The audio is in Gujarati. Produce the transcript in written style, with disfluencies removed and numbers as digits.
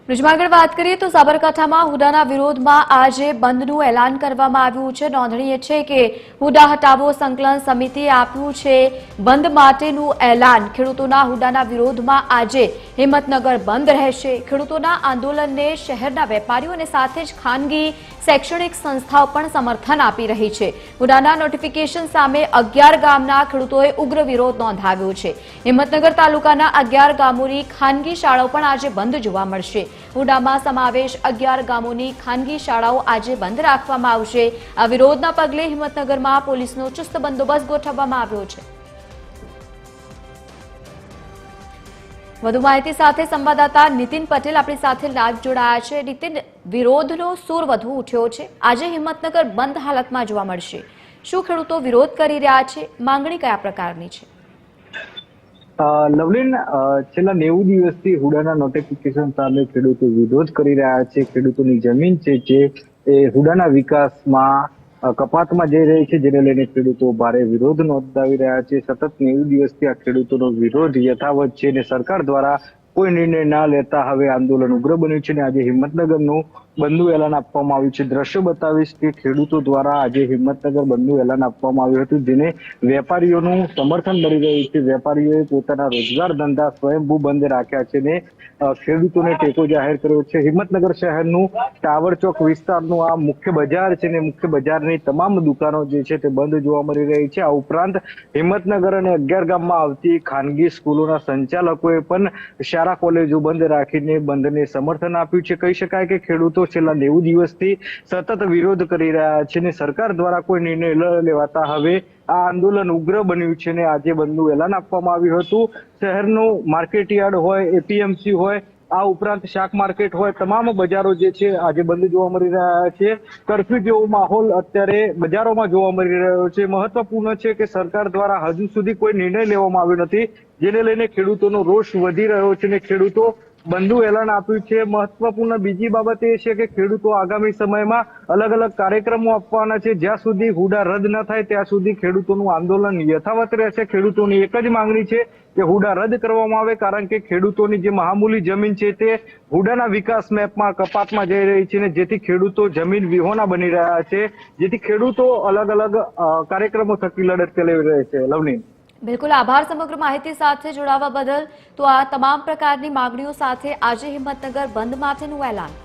ऋजुमागढ़ बात करिए तो साबरकांठामां हुडाना विरोधमां आज बंधनुं एलान करवामां आव्युं छे। नोंधनीय छे के हुडा हटावो संकलन समितिए आप्युं छे बंध माटेनुं एलान। खेडूतोना हुडाना विरोधमां आज हिम्मतनगर बंध रहेशे। खेडूतोना आंदोलनने शहेरना वेपारीओ अने साथे ज खानगी शैक्षणिक संस्थाओ पण समर्थन आपी रही छे। हुडाना नोटिफिकेशन सामे 11 गामना खेडूतोए उग्र विरोध नोंधाव्यो छे। हिम्मतनगर तालुकाना 11 गामोनी खानगी शाळाओ पण आज बंध जोवा मळशे। हुडामां समावेश 11 गामोनी खानगी शाळाओ आज बंध राखवामां आवशे। आ विरोधना पगले हिम्मतनगरमां पोलीसनो चुस्त बंदोबस्त गोठववामां આવ્યો છે। વધુ માહિતી સાથે સંવાદદાતા નીતિન પટેલ આપણી સાથે લાઈવ જોડાયા છે। નીતિન, વિરોધનો સૂર વધુ ઉઠ્યો છે। આજે હિંમતનગર બંધ હાલતમાં જોવા મળશે। શું ખેડૂતો વિરોધ કરી રહ્યા છે? માંગણી કયા પ્રકારની છે? લવલીન, છેલ્લા 90 દિવસથી હુડાના નોટિફિકેશન સામે ખેડૂતો વિરોધ કરી રહ્યા છે। ખેડૂતોની જમીન છે જે હુડાના વિકાસમાં કપાતમાં જઈ રહી છે, જેને લઈને ખેડૂતો ભારે વિરોધ નોંધાવી રહ્યા છે। સતત 90 દિવસથી આ ખેડૂતોનો વિરોધ યથાવત છે અને સરકાર દ્વારા કોઈ નિર્ણય ના લેતા હવે આંદોલન ઉગ્ર બન્યું છે અને આજે હિંમતનગરનું બંધનું એલાન આપવામાં આવ્યું છે। દ્રશ્ય બતાવીશ કે ખેડૂતો દ્વારા આજે હિંમતનગર બંધનું એલાન આપવામાં આવ્યું હતું, જેને વેપારીઓનું સમર્થન મળી રહ્યું છે। વેપારીઓએ પોતાના રોજગાર ધંધા સ્વયંભૂ બંધ રાખ્યા છે અને ખેડૂતોને ટેકો જાહેર કર્યો છે। હિંમતનગર શહેરનું ટાવર ચોક વિસ્તારનું આ મુખ્ય બજાર છે અને મુખ્ય બજારની તમામ દુકાનો જે છે તે બંધ જોવા મળી રહી છે। આ ઉપરાંત હિંમતનગર અને 11 ગામમાં આવતી ખાનગી સ્કૂલોના સંચાલકોએ પણ શાળા કોલેજો બંધ રાખીને બંધને સમર્થન આપ્યું છે। કહી શકાય કે ખેડૂતો છેલ્લા 90 દિવસથી સતત વિરોધ કરી રહ્યા છે અને સરકાર દ્વારા કોઈ નિર્ણય ન લેવાતા હવે આ આંદોલન ઉગ્ર બન્યું છે અને આજે બંધનું એલાન આપવામાં આવ્યું હતું। શહેરનું માર્કેટયાર્ડ હોય, એપીએમસી હોય, આ ઉપરાંત શાક માર્કેટ હોય, તમામ બજારો જે છે આજે બંધ જોવા મળી રહ્યા છે। કર્ફ્યુ જેવો માહોલ અત્યારે બજારોમાં જોવા મળી રહ્યો છે। મહત્વપૂર્ણ છે કે સરકાર દ્વારા હજુ સુધી કોઈ નિર્ણય લેવામાં આવ્યો નથી, જેને લઈને ખેડૂતોનો રોષ વધી રહ્યો છે અને ખેડૂતો બંધનું એલાન આપ્યું છે। મહત્વપૂર્ણ બીજી બાબત એ છે કે ખેડૂતો આગામી સમયમાં અલગ અલગ કાર્યક્રમો આપવાના છે। જ્યાં સુધી હુડા રદ ન થાય ત્યાં સુધી ખેડૂતોનું આંદોલન યથાવત રહેશે। ખેડૂતોની એક જ માંગણી છે કે હુડા રદ કરવામાં આવે, કારણ કે ખેડૂતોની જે મહામૂલી જમીન છે તે હુડાના વિકાસ મેપમાં કપાતમાં જઈ રહી છે અને જેથી ખેડૂતો જમીન વિહોણા બની રહ્યા છે, જેથી ખેડૂતો અલગ અલગ કાર્યક્રમો થકી લડત ચલાવી રહ્યા છે। લવની, બિલકુલ આભાર સમગ્ર માહિતી સાથે જોડાવા બદલ। તો આ તમામ પ્રકારની માંગણીઓ સાથે આજે હિંમતનગર બંધ માટેનું એલાન।